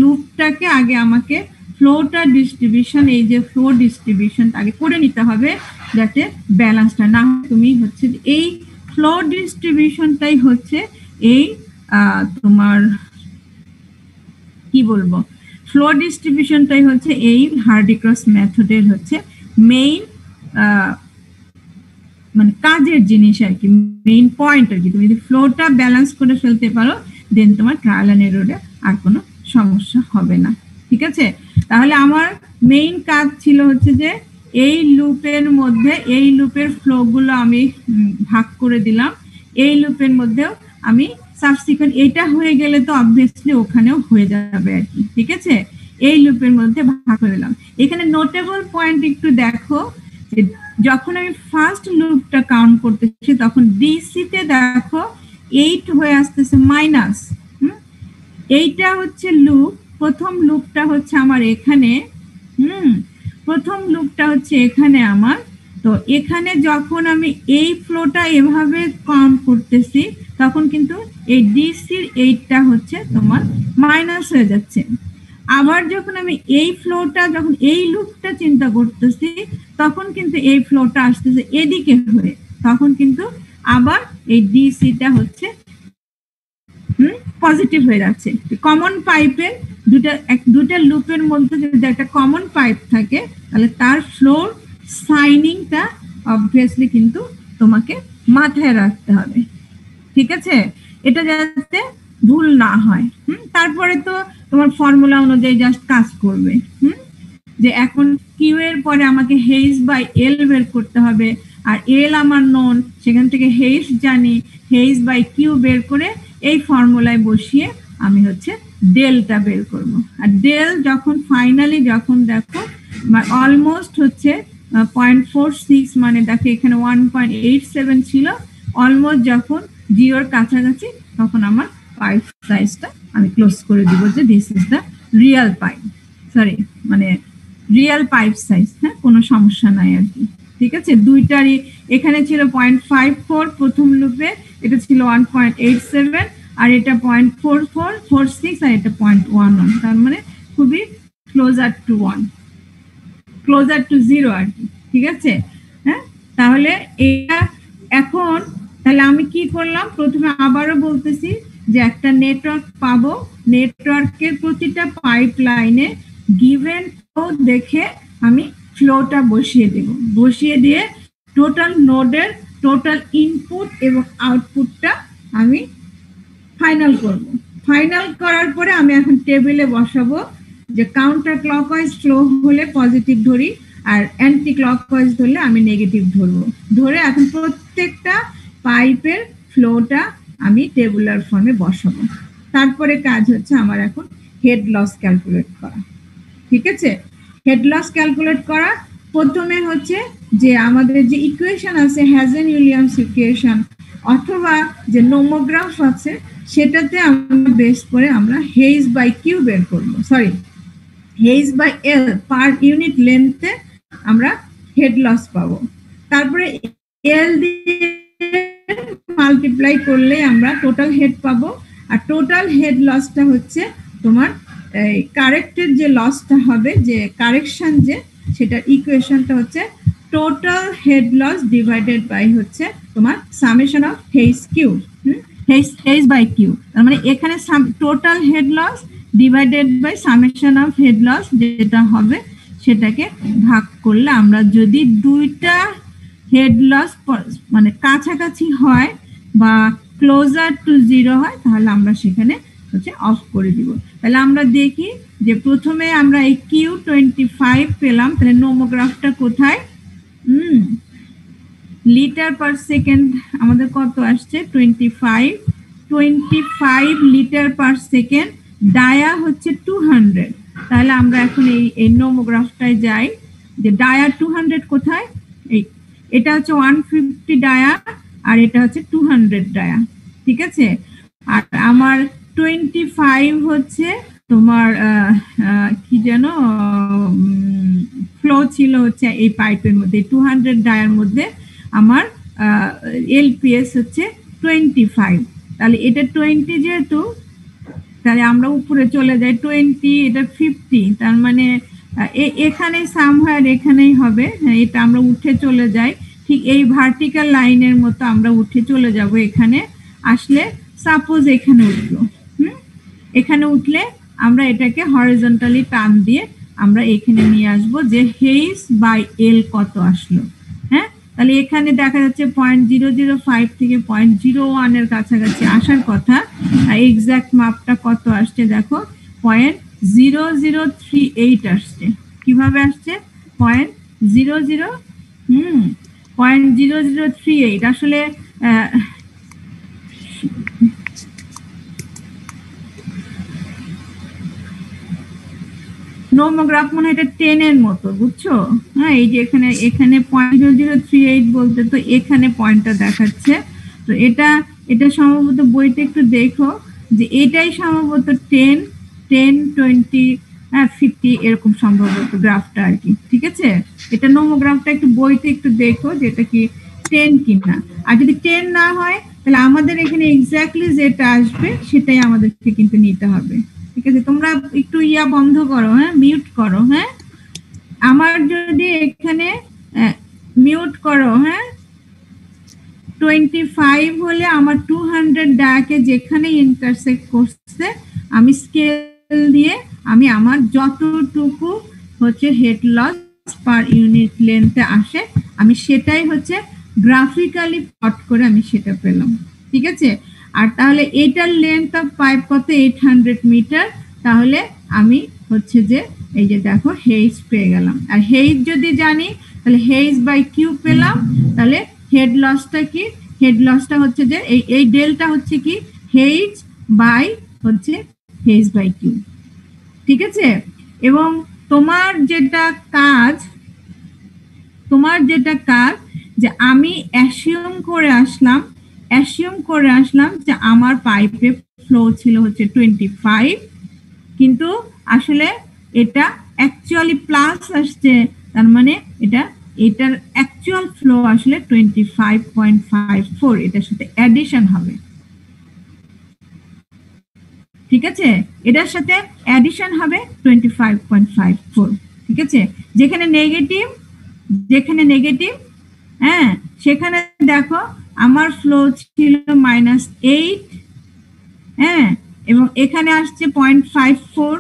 লুপটাকে আগে আমাকে ফ্লোটা ডিস্ট্রিবিউশন, এই যে ফ্লো ডিস্ট্রিবিউশন আগে করে নিতে হবে যাতে ব্যালেন্সটা না হয়। তুমি হচ্ছে এই ফ্লো ডিস্ট্রিবিউশনটাই হচ্ছে এই তোমার কি বলবো, ফ্লো ডিস্ট্রিবিউশনটাই হচ্ছে এই হার্ডি-ক্রস মেথডের হচ্ছে মেইন মানে কাজের জিনিস আর কি, মেইন পয়েন্ট আর কি। তুমি যদি ফ্লোটা ব্যালেন্স করে ফেলতে পারো, দেন তোমার ট্রায়াল এন্ড এররে আর কোনো সমস্যা হবে না। ঠিক আছে, তাহলে আমার মেইন কাজ ছিল হচ্ছে যে এই লুপের মধ্যে, এই লুপের ফ্লো গুলো আমি ভাগ করে দিলাম, এই লুপের মধ্যেও আমি সাবসিকুয়েন্ট, এটা হয়ে গেলে তো অবভিয়াসলি ওখানেও হয়ে যাবে আর কি। ঠিক আছে, এই লুপের মধ্যে ভাগ করে দিলাম। এখানে নোটেবল পয়েন্ট একটু দেখো, যখন আমি ফার্স্ট লুপটা কাউন্ট করতেছি তখন ডিসি তে দেখো 8 হয়ে আসতেছে মাইনাস। এইটা হচ্ছে লুপ, প্রথম লুপটা হচ্ছে আমার এখানে, প্রথম লুপটা হচ্ছে এখানে আমার। তো এখানে যখন আমি এই ফ্লোটা এভাবে কাউন্ট করতেছি তখন কিন্তু এই ডিসির 8টা হচ্ছে তোমার মাইনাস হয়ে যাচ্ছে। আবার যখন আমি এই ফ্লোটা, যখন এই লুপটা চিন্তা করতেছি তখন কিন্তু এই ফ্লোটা আসতেছে এদিকে হয়ে, তখন কিন্তু আবার এই ডিসিটা হচ্ছে পজিটিভ হয়ে যাচ্ছে। কমন পাইপের দুটা লুপের মধ্যে যদি একটা কমন পাইপ থাকে তাহলে তার ফ্লোর সাইনিংটা অবভিয়াসলি কিন্তু তোমাকে মাথায় রাখতে হবে। ঠিক আছে, এটা যাতে ভুল না হয়। তারপরে তো তোমার ফর্মুলা অনুযায়ী জাস্ট কাজ করবে। যে এখন কিউ এর পরে আমাকে হেইস বাই এল বের করতে হবে, আর এল আমার নন, সেখান থেকে হেইস জানি, হেইস বাই কিউ বের করে এই ফর্মুলায় বসিয়ে আমি হচ্ছে ডেলটা বের করব। আর ডেল যখন ফাইনালি যখন দেখো অলমোস্ট হচ্ছে 0.46, মানে দেখো এখানে 1.87 ছিল, অলমোস্ট যখন জিরোর কাছাকাছি তখন আমার পাইপ সাইজটা আমি ক্লোজ করে দিব যে this is the real pipe, sorry মানে রিয়েল পাইপ সাইজ। হ্যাঁ, কোনো সমস্যা নাই আর কি। ঠিক আছে, দুইটারই এখানে ছিল 0.54 প্রথম লুপে, এটা ছিল 1.87, আর এটা 0.4446 আর এটা 0.11, তার মানে খুবই ক্লোজার টু 0 আর কি, ঠিক আছে। হ্যাঁ, তাহলে এটা এখন তাহলে আমি কি করলাম, প্রথমে আবারও বলতেছি যে একটা নেটওয়ার্ক পাবো, নেটওয়ার্কের প্রতিটা পাইপ লাইনে গিভেন ফ্লো দেখে আমি ফ্লোটা বসিয়ে দেব, বসিয়ে দিয়ে টোটাল নোডের টোটাল ইনপুট এবং আউটপুটটা আমি ফাইনাল করব। ফাইনাল করার পরে আমি এখন টেবিলে বসাবো যে কাউন্টার ক্লকওয়াইজ ফ্লো হলে পজিটিভ ধরি, আর অ্যান্টি ক্লকওয়াইজ ধরলে আমি নেগেটিভ ধরবো। ধরে এখন প্রত্যেকটা পাইপের ফ্লোটা আমি টেবুলার ফর্মে বসাবো। তারপরে কাজ হচ্ছে আমার এখন হেড লস ক্যালকুলেট করা, ঠিক আছে। হেড লস ক্যালকুলেট করা প্রথমে হচ্ছে যে আমাদের যে ইকুয়েশন আছে হ্যাজেন-উইলিয়ামস ইকুয়েশন অথবা যে নোমোগ্রাফ আছে সেটাতে আমরা বেস করে আমরা হেইজ বাই কিউ বের করবো, sorry H by L per unit লেন্থে আমরা হেড লস পাবো। তারপরে এল দিয়ে মাল্টিপ্লাই করলে আমরা টোটাল হেড পাবো, আর টোটাল হেড লসটা হচ্ছে তোমার কারেক্টের যে লসটা হবে, যে কারেকশন যে সেটার ইকুয়েশনটা হচ্ছে total head loss divided by হচ্ছে তোমার summation of H Q, H by Q. তার মানে এখানে total head loss divided by summation of head loss যেটা হবে সেটাকে ভাগ করলে আমরা যদি দুইটা হেড লস মানে কাছাকাছি হয় বা ক্লোজার টু 0 হয় তাহলে আমরা সেখানে হচ্ছে অফ করে দিব। তাহলে আমরা দেখি যে প্রথমে আমরা এই Q25 পেলাম, তাহলে নোমোগ্রাফটা কোথায়, লিটার পার সেকেন্ড আমাদের কত আসছে 25 লিটার পার সেকেন্ড, ডায়া হচ্ছে 200। তাহলে আমরা এখন এই নোমোগ্রাফটায় যাই যে ডায়া 200 কোথায়, এটা হচ্ছে 150 ডায়া আর এটা হচ্ছে 200 ডায়া, ঠিক আছে। আর আমার 25 হচ্ছে তোমার কি যেন ফ্লো ছিল হচ্ছে এই পাইপের মধ্যে, 200 ডায়ার মধ্যে আমার এলপিএস হচ্ছে 25। তাহলে এটা 20 যেহেতু, তাহলে আমরা উপরে চলে যাই 20, এটা 50, তার মানে এখানে সামহার এখানেই হবে, এটা আমরা উঠে চলে যাই ঠিক এই ভার্টিক্যাল লাইনের মতো আমরা উঠে চলে যাব। এখানে আসলে সাপোজ এখানে উঠলো, এখানে উঠলে আমরা এটাকে হরিজন্টালি টান দিয়ে আমরা এখানে নিয়ে আসবো যে হেইজ বাই এল কত আসলো। হ্যাঁ, তাহলে এখানে দেখা যাচ্ছে 0.005 থেকে 0.01 এর কাছাকাছি আসার কথা, এক্সাক্ট মাপটা কত আসছে দেখো 0.0038 আসছে। কিভাবে আসছে 0.0038 আসলে নোমোগ্রাফ মনে হয় এটা 10 এর মতো, বুঝছো। হ্যাঁ, এই যে এখানে 0.0038 বলতে তো এখানে পয়েন্টটা দেখাচ্ছে, তো এটা সম্ভবত বইতে একটু দেখো যে এটাই সম্ভবত 10, 20, 50 এরকম সম্ভবত গ্রাফটা আর কি, ঠিক আছে। এটা নোমোগ্রাফটা একটু বইতে একটু দেখো যে এটা কি 10 কিনা, আর যদি 10 না হয় তাহলে আমাদের এখানে এক্স্যাক্টলি যেটা আসবে সেটাই আমাদেরকে কিন্তু নিতে হবে, ঠিক আছে। তোমরা একটু বন্ধ করো, হ্যাঁ মিউট করো, হ্যাঁ আমার যদি এখানে মিউট করো, হ্যাঁ 25 হলে আমার 200 ডায়াকে যেখানে ইন্টারসেক্ট করছে আমি স্কেল দিয়ে আমি আমার যতটুকু হচ্ছে হেড লস পার ইউনিট লেন্থে আসে আমি সেটাই হচ্ছে গ্রাফিক্যালি প্লট করে আমি সেটা পেলাম, ঠিক আছে। আর তাহলে এটার লেন্থ অফ পাইপ কত 800 মিটার, তাহলে আমি হচ্ছে যে এই যে দেখো হেইজ পেয়ে গেলাম। আর হেইজ যদি জানি তাহলে হেইজ বাই কিউ পেলাম, তাহলে হেড লসটা কি, হেড লসটা হচ্ছে যে এই ডেলটা হচ্ছে কি হেইজ বাই হচ্ছে হেইজ বাই কিউ, ঠিক আছে। এবং তোমার যেটা কাজ যে আমি অ্যাসিউম করে আসলাম যে আমার পাইপে ফ্লো ছিল হচ্ছে 25, কিন্তু আসলে এটা অ্যাকচুয়ালি প্লাস আসছে, তার মানে এটার অ্যাকচুয়াল ফ্লো আসলে 25.54, এটার সাথে অ্যাডিশন হবে, ঠিক আছে, এটার সাথে অ্যাডিশন হবে 25.54। ঠিক আছে, যেখানে নেগেটিভ, হ্যাঁ, সেখানে দেখো আমার ফ্লো ছিল -8, হ্যাঁ, এবং এখানে আসছে 0.54,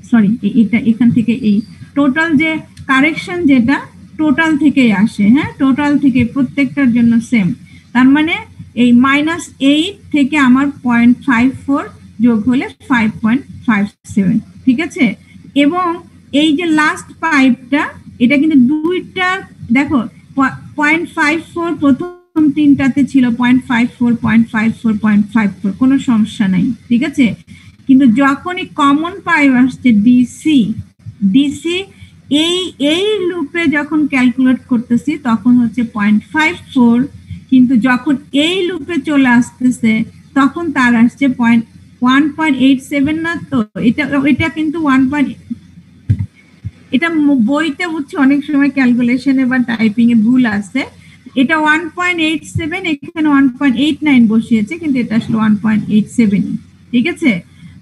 সরি এটা এখান থেকে এই টোটাল যে কারেকশন যেটা টোটাল থেকেই আসে, হ্যাঁ, টোটাল থেকে প্রত্যেকটার জন্য সেম। তার মানে এই -8 থেকে আমার 0.54 যোগ হলে 5.57। ঠিক আছে, এবং এই যে লাস্ট পাইপটা, এটা কিন্তু দুইটা, দেখো 0.54 প্রথম তিনটাতে ছিল 0.54, 0.54, 0.54, কোনো সমস্যা নাই। ঠিক আছে, কিন্তু যখনই কমন পাইপ আসছে ডিসি এই এই লুপে যখন ক্যালকুলেট করতেছি তখন হচ্ছে 0.54, কিন্তু যখন এই লুপে চলে আসতেছে তখন তার আসছে 1.87 না, তো এটা এটা কিন্তু এটা বইতে হচ্ছে অনেক সময় ক্যালকুলেশনে বা টাইপিং এ ভুল আছে। এটা 1.87, এখানে 1.89 বসিয়েছে, কিন্তু এটা আসলে 1.87। ঠিক আছে,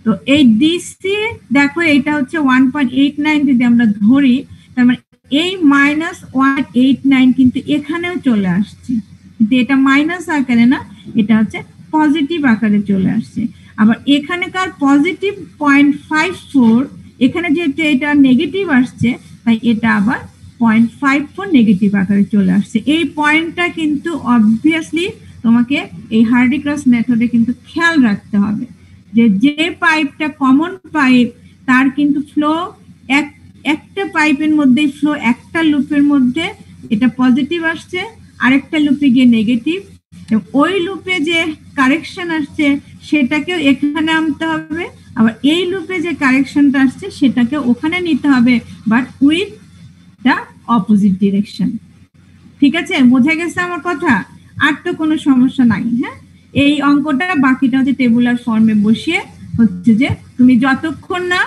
তো এই ডিসি দেখো এটা হচ্ছে 1.89 যদি আমরা ধরি, তার মানে এই -189 কিন্তু এখানেও চলে আসছে, কিন্তু এটা মাইনাস আকারে না, এটা হচ্ছে পজিটিভ আকারে চলে আসছে। আবার এখানেকার পজিটিভ 0.54, এখানে যেহেতু এটা নেগেটিভ আসছে তাই এটা আবার 0.54 নেগেটিভ আকারে চলে আসছে। এই পয়েন্টটা কিন্তু অবভিয়াসলি তোমাকে এই হার্ডি ক্রস মেথডে কিন্তু খেয়াল রাখতে হবে, যে যে পাইপটা কমন পাইপ তার কিন্তু ফ্লো একটা পাইপের মধ্যে ফ্লো একটা লুপের মধ্যে এটা পজিটিভ আসছে, আরেকটা লুপে গিয়ে নেগেটিভ, ওই লুপে যে কারেকশন আসছে সেটাকেও এখানে আনতে হবে, আবার এই লুপে যে কারেকশনটা আসছে সেটাকে ওখানে নিতে হবে, but with the opposite direction. ঠিক আছে, বোঝা গেছে আমার কথা? আর তো কোনো সমস্যা নাই। হ্যাঁ, এই অঙ্কটা বাকিটা হচ্ছে টেবুলার ফর্মে বসিয়ে হচ্ছে যে তুমি যতক্ষণ না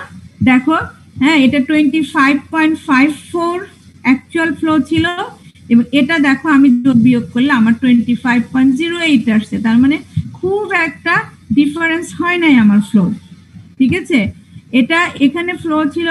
দেখো, হ্যাঁ, এটা 25.54 অ্যাকচুয়াল ফ্লো ছিল, এবং এটা দেখো আমি যোগ বিয়োগ করলে আমার 25.08 আসছে, তার মানে খুব একটা ডিফারেন্স হয় নাই আমার ফ্লো। ঠিক আছে, এটা এখানে ফ্লো ছিল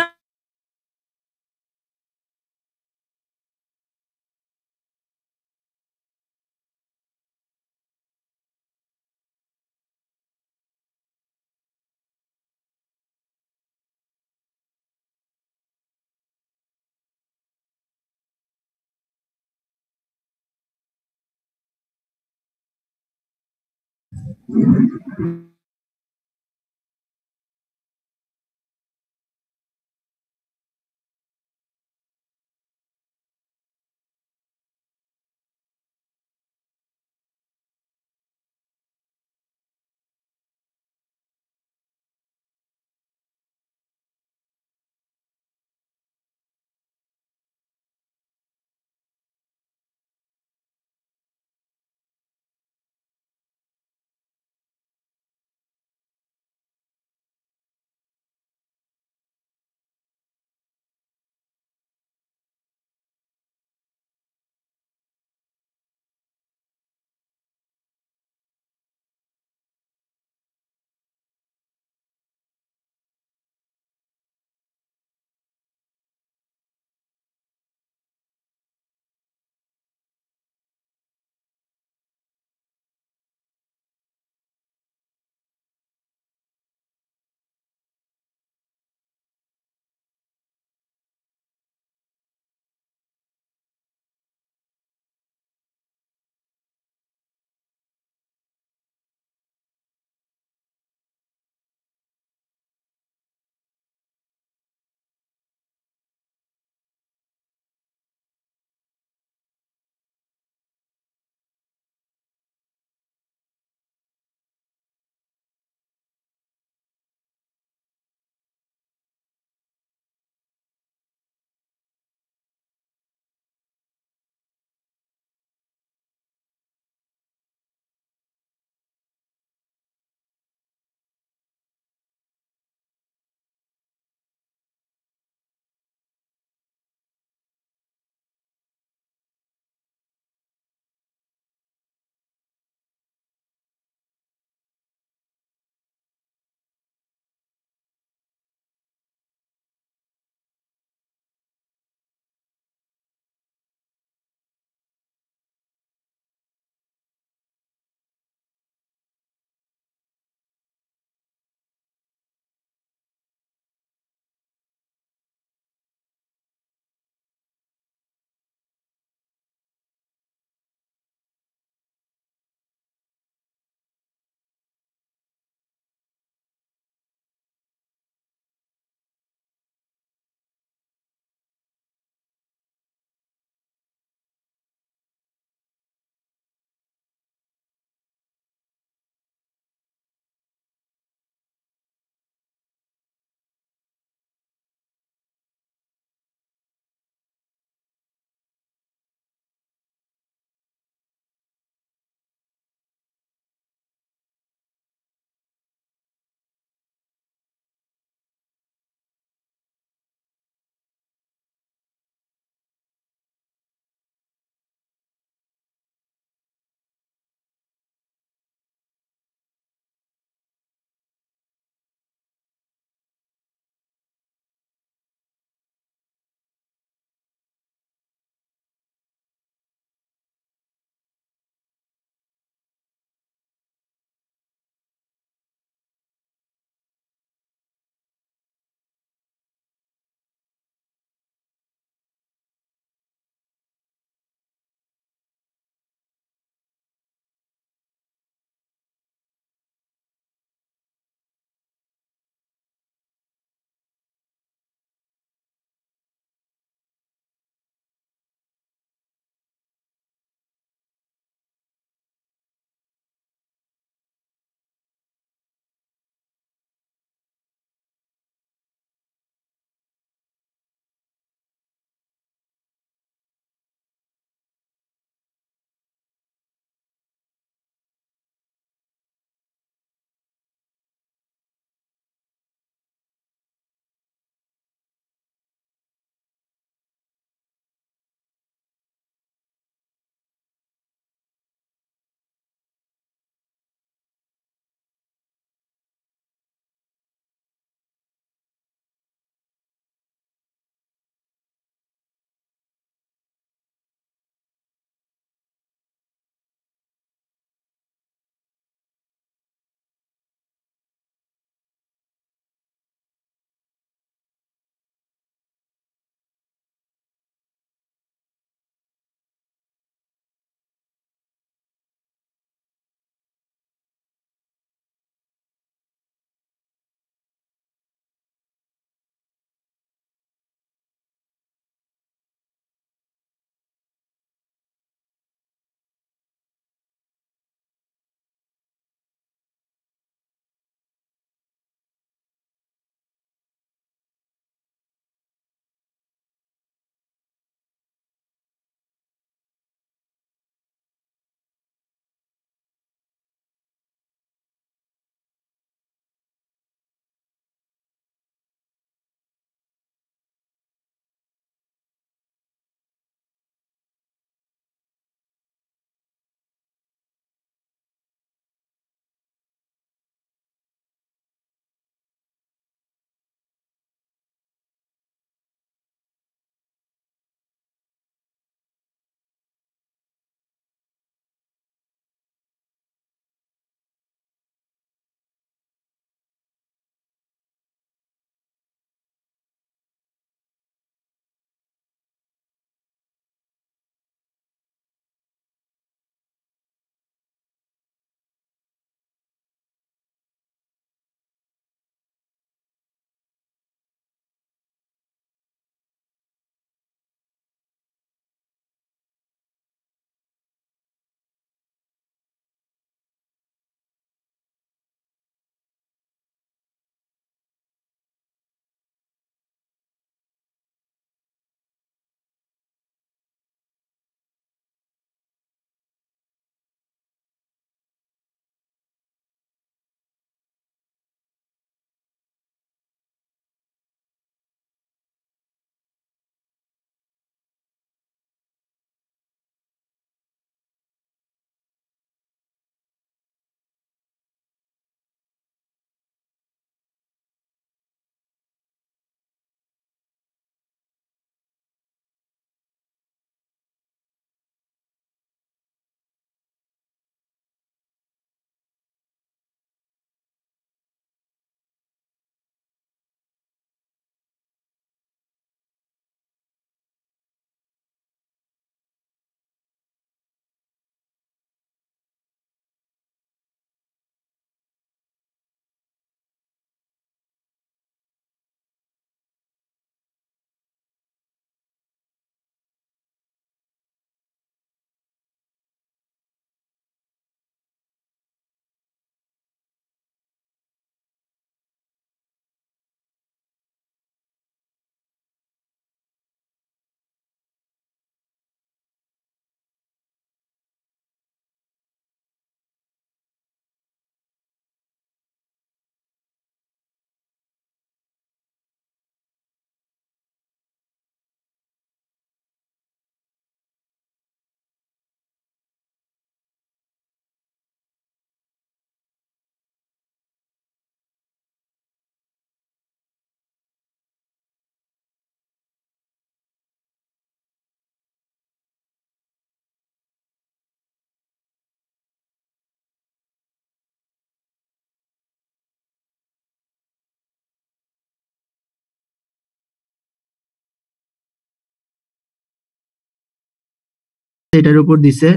এটার উপর দিছে।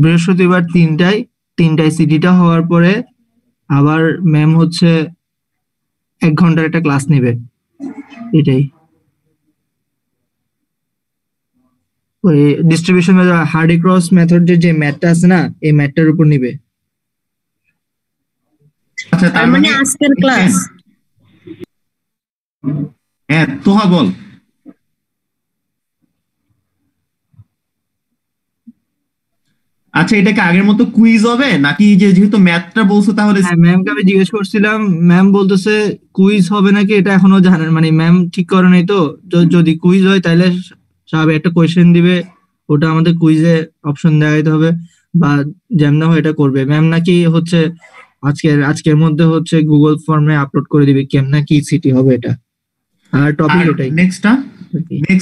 বৃহস্পতিবার 3টায় সিটিটা হওয়ার পরে আবার ম্যাম হচ্ছে 1 ঘন্টার একটা ক্লাস নেবে, এটাই। ওই ডিস্ট্রিবিউশন হার্ডি ক্রস মেথড যে ম্যাথটা আছে না, এই ম্যাথটার উপর নিবে। আচ্ছা তার মানে আজকের ক্লাস। হ্যাঁ তোহা বল। আচ্ছা এটাকে আগের মতো কুইজ হবে নাকি, যে যেহেতু ম্যাথটা বলছো তাহলে হ্যাঁ, ম্যামকে আমি জিজ্ঞেস করছিলাম, ম্যাম বলতেছে কুইজ হবে নাকি এটা এখনো জানেন, মানে ম্যাম ঠিক করে নাই তো। যদি কুইজ হয় তাহলে স্বাভাবিক একটা কোয়েশ্চেন দিবে, ওটা আমাদের কুইজে অপশন দেখাইতে হবে, বা যেমন হয় এটা করবে ম্যাম। নাকি হচ্ছে আজকের মধ্যে হচ্ছে গুগল ফর্মে আপলোড করে দিবে কেমন কি সিটি হবে এটা, আর টপিক এটাই। নেক্সট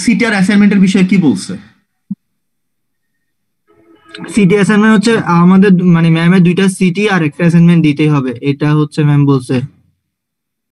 সিটি আর অ্যাসাইনমেন্টের বিষয়ে কি বলছে? সিটি অ্যাসাইনমেন্ট হচ্ছে আমাদের, মানে ম্যামের 2টা সিটি আর একটা অ্যাসাইনমেন্ট দিতেই হবে, এটা হচ্ছে ম্যাম বলছে।